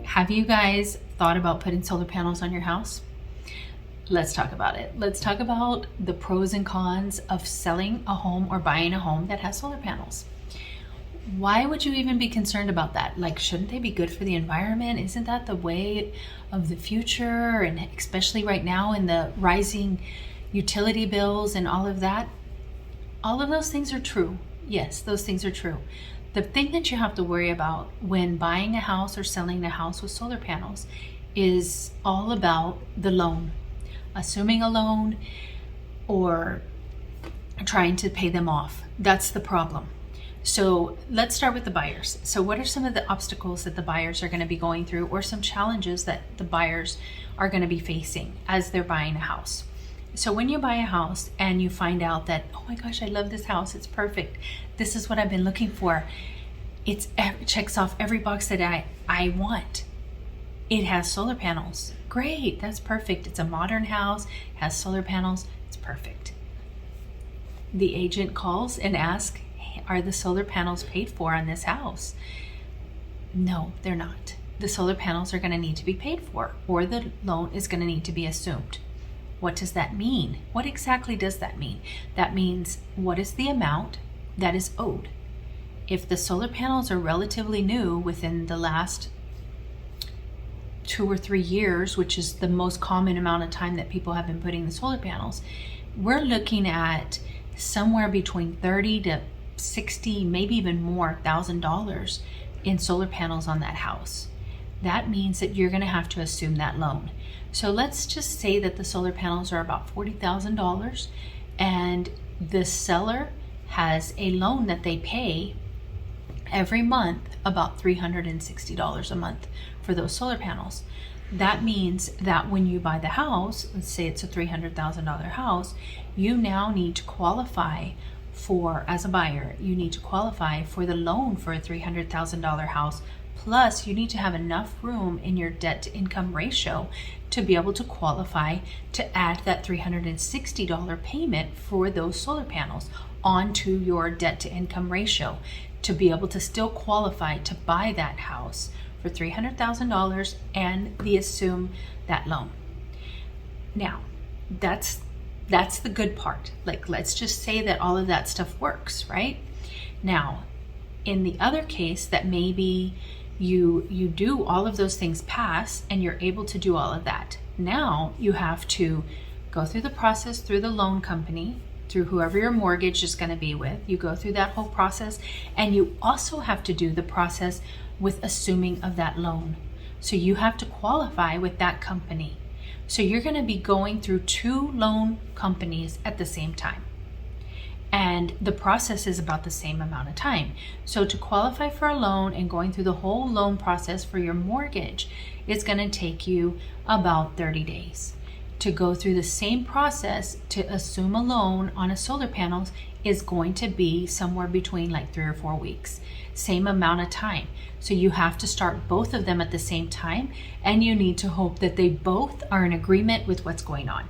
Have you guys thought about putting solar panels on your house? Let's talk about it. Let's talk about the pros and cons of selling a home or buying a home that has solar panels. Why would you even be concerned about that? Like, shouldn't they be good for the environment? Isn't that the way of the future? And especially right now in the rising utility bills and all of that. All of those things are true. Yes, those things are true. The thing that you have to worry about when buying a house or selling a house with solar panels is all about the loan. Assuming a loan or trying to pay them off. That's the problem. So let's start with the buyers. So what are some of the obstacles that the buyers are going to be going through, or some challenges that the buyers are going to be facing as they're buying a house? So when you buy a house and you find out that, oh my gosh, I love this house, it's perfect, this is what I've been looking for, it checks off every box that I want. It has solar panels. Great, that's perfect. It's a modern house, has solar panels, it's perfect. The agent calls and asks, hey, are the solar panels paid for on this house? No, they're not. The solar panels are going to need to be paid for, or the loan is going to need to be assumed. What does that mean? What exactly does that mean? That means, what is the amount that is owed? If the solar panels are relatively new, within the last 2 or 3 years, which is the most common amount of time that people have been putting the solar panels, we're looking at somewhere between 30 to 60, maybe even more, $1,000 in solar panels on that house. That means that you're going to have to assume that loan. So let's just say that the solar panels are about $40,000 and the seller has a loan that they pay every month about $360 a month for those solar panels. That means that when you buy the house, let's say it's a $300,000 house, you now need to qualify for, as a buyer, you need to qualify for the loan for a $300,000 house. Plus, you need to have enough room in your debt to income ratio to be able to qualify to add that $360 payment for those solar panels onto your debt to income ratio to be able to still qualify to buy that house for $300,000 and assume that loan. Now, that's the good part. Like, let's just say that all of that stuff works, right? Now, in the other case that maybe you do all of those things pass and you're able to do all of that. Now you have to go through the process through the loan company, through whoever your mortgage is going to be with. You go through that whole process, and you also have to do the process with assuming of that loan. So you have to qualify with that company. So you're going to be going through 2 loan companies at the same time. And the process is about the same amount of time. So to qualify for a loan and going through the whole loan process for your mortgage is going to take you about 30 days. To go through the same process to assume a loan on a solar panels is going to be somewhere between like 3 or 4 weeks. Same amount of time. So you have to start both of them at the same time, and you need to hope that they both are in agreement with what's going on.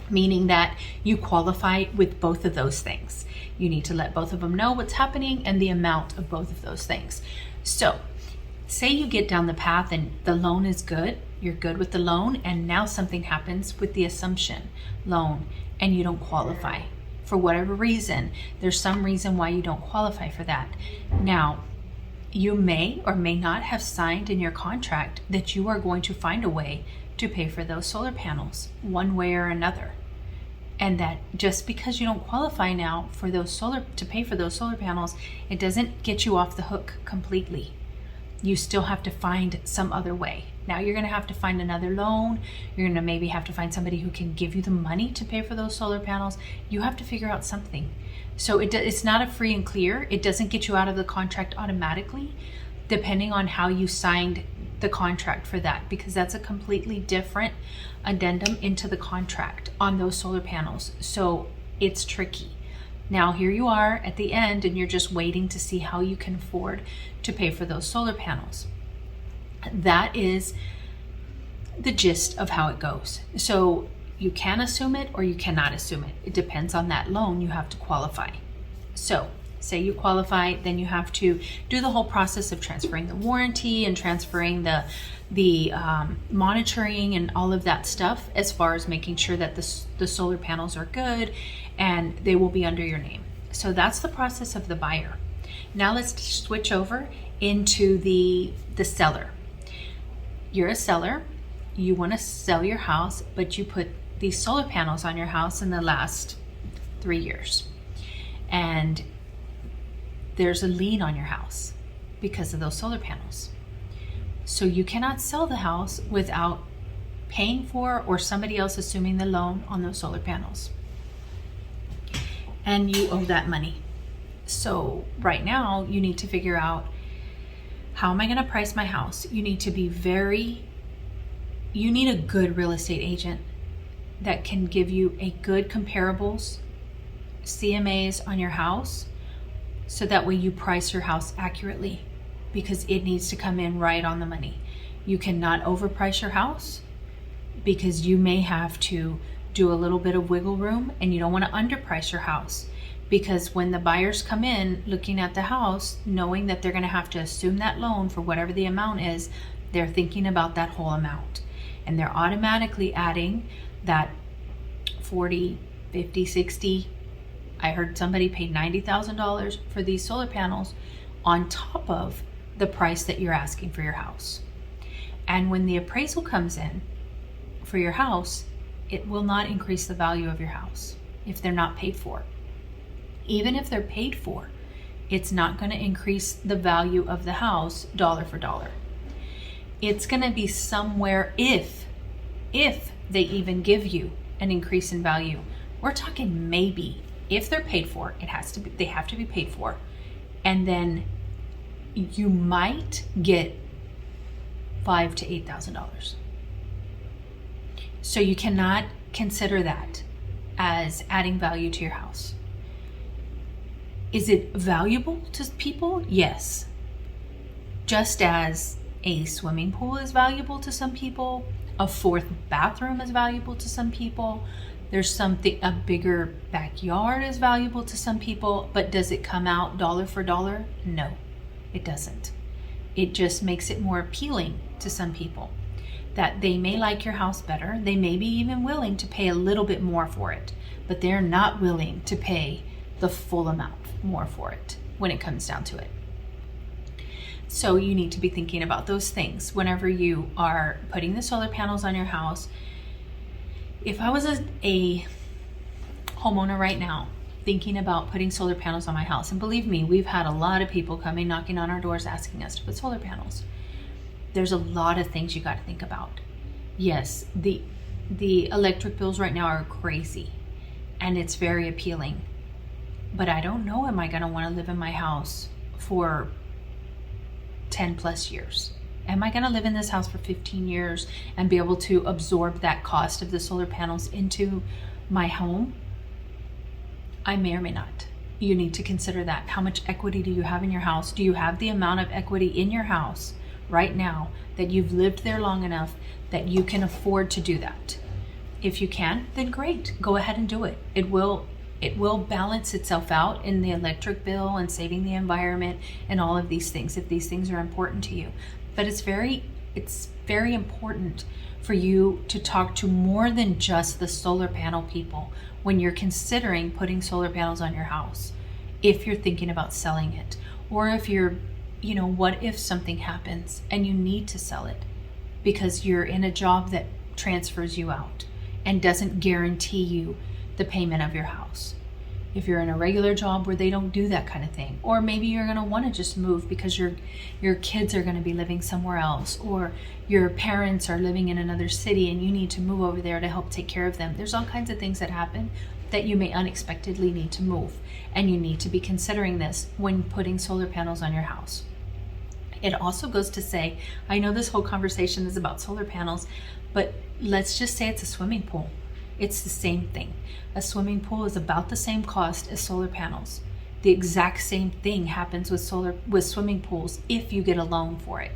Meaning that you qualify with both of those things. You need to let both of them know what's happening and the amount of both of those things. So say you get down the path and the loan is good, you're good with the loan, and now something happens with the assumption loan and you don't qualify. For whatever reason, there's some reason why you don't qualify for that. Now, you may or may not have signed in your contract that you are going to find a way to pay for those solar panels one way or another. And that just because you don't qualify now for to pay for those solar panels, it doesn't get you off the hook completely. You still have to find some other way. Now you're going to have to find another loan. You're going to maybe have to find somebody who can give you the money to pay for those solar panels. You have to figure out something. So it's not a free and clear. It doesn't get you out of the contract automatically, depending on how you signed the contract for that, because that's a completely different addendum into the contract on those solar panels. So it's tricky. Now here you are at the end and you're just waiting to see how you can afford to pay for those solar panels. That is the gist of how it goes. So you can assume it or you cannot assume it. It depends on that loan you have to qualify. So say you qualify, then you have to do the whole process of transferring the warranty and transferring the monitoring and all of that stuff, as far as making sure that the solar panels are good and they will be under your name. So that's the process of the buyer. Now let's switch over into the seller. You're a seller, you want to sell your house, but you put these solar panels on your house in the last 3 years, and there's a lien on your house because of those solar panels. So you cannot sell the house without paying for, or somebody else assuming the loan on those solar panels, and you owe that money. So right now you need to figure out, how am I going to price my house? You need a good real estate agent that can give you a good comparables, CMAs on your house, so that way you price your house accurately, because it needs to come in right on the money. You cannot overprice your house, because you may have to do a little bit of wiggle room, and you don't want to underprice your house, because when the buyers come in looking at the house, knowing that they're going to have to assume that loan for whatever the amount is, they're thinking about that whole amount, and they're automatically adding that 40, 50, 60. I heard somebody paid $90,000 for these solar panels on top of the price that you're asking for your house. And when the appraisal comes in for your house, it will not increase the value of your house if they're not paid for. Even if they're paid for, it's not going to increase the value of the house dollar for dollar. It's going to be somewhere, if they even give you an increase in value. We're talking maybe. If they're paid for, they have to be paid for. And then you might get $5,000 to $8,000. So you cannot consider that as adding value to your house. Is it valuable to people? Yes. Just as a swimming pool is valuable to some people, a fourth bathroom is valuable to some people, a bigger backyard is valuable to some people, but does it come out dollar for dollar? No, it doesn't. It just makes it more appealing to some people, that they may like your house better. They may be even willing to pay a little bit more for it, but they're not willing to pay the full amount more for it when it comes down to it. So you need to be thinking about those things whenever you are putting the solar panels on your house. If I was a homeowner right now thinking about putting solar panels on my house, and believe me, we've had a lot of people coming knocking on our doors asking us to put solar panels. There's a lot of things you got to think about. Yes, the electric bills right now are crazy, and it's very appealing. But I don't know, am I going to want to live in my house for 10 plus years? Am I going to live in this house for 15 years and be able to absorb that cost of the solar panels into my home? I may or may not. You need to consider that. How much equity do you have in your house? Do you have the amount of equity in your house right now that you've lived there long enough that you can afford to do that? If you can, then great. Go ahead and do it. It will balance itself out in the electric bill and saving the environment and all of these things, if these things are important to you. But it's very important for you to talk to more than just the solar panel people when you're considering putting solar panels on your house. If you're thinking about selling it, or if you're, what if something happens and you need to sell it because you're in a job that transfers you out and doesn't guarantee you the payment of your house. If you're in a regular job where they don't do that kind of thing, or maybe you're going to want to just move because your kids are going to be living somewhere else, or your parents are living in another city and you need to move over there to help take care of them. There's all kinds of things that happen that you may unexpectedly need to move, and you need to be considering this when putting solar panels on your house. It also goes to say, I know this whole conversation is about solar panels, but let's just say it's a swimming pool. It's the same thing. A swimming pool is about the same cost as solar panels. The exact same thing happens with swimming pools if you get a loan for it.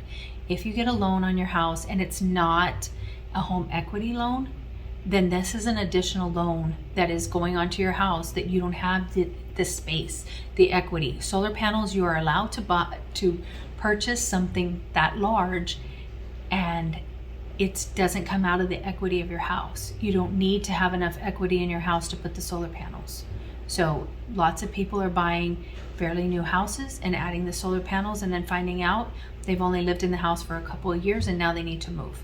If you get a loan on your house and it's not a home equity loan, then this is an additional loan that is going onto your house that you don't have the space, the equity. Solar panels, you are allowed to purchase something that large, and it doesn't come out of the equity of your house. You don't need to have enough equity in your house to put the solar panels. So lots of people are buying fairly new houses and adding the solar panels and then finding out they've only lived in the house for a couple of years and now they need to move.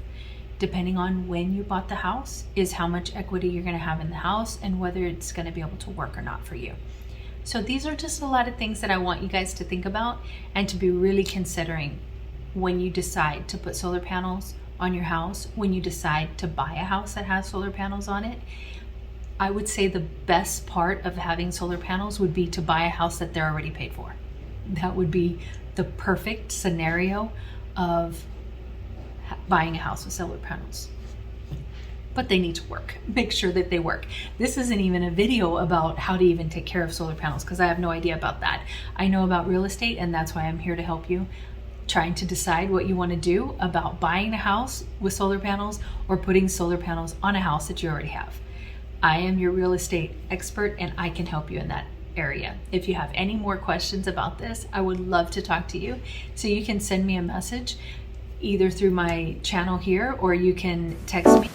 Depending on when you bought the house is how much equity you're going to have in the house and whether it's going to be able to work or not for you. So these are just a lot of things that I want you guys to think about and to be really considering when you decide to put solar panels on your house, when you decide to buy a house that has solar panels on it. I would say the best part of having solar panels would be to buy a house that they're already paid for. That would be the perfect scenario of buying a house with solar panels. But they need to work. Make sure that they work. This isn't even a video about how to even take care of solar panels because I have no idea about that. I know about real estate, and that's why I'm here to help you trying to decide what you want to do about buying a house with solar panels or putting solar panels on a house that you already have. I am your real estate expert and I can help you in that area. If you have any more questions about this, I would love to talk to you. So you can send me a message either through my channel here or you can text me.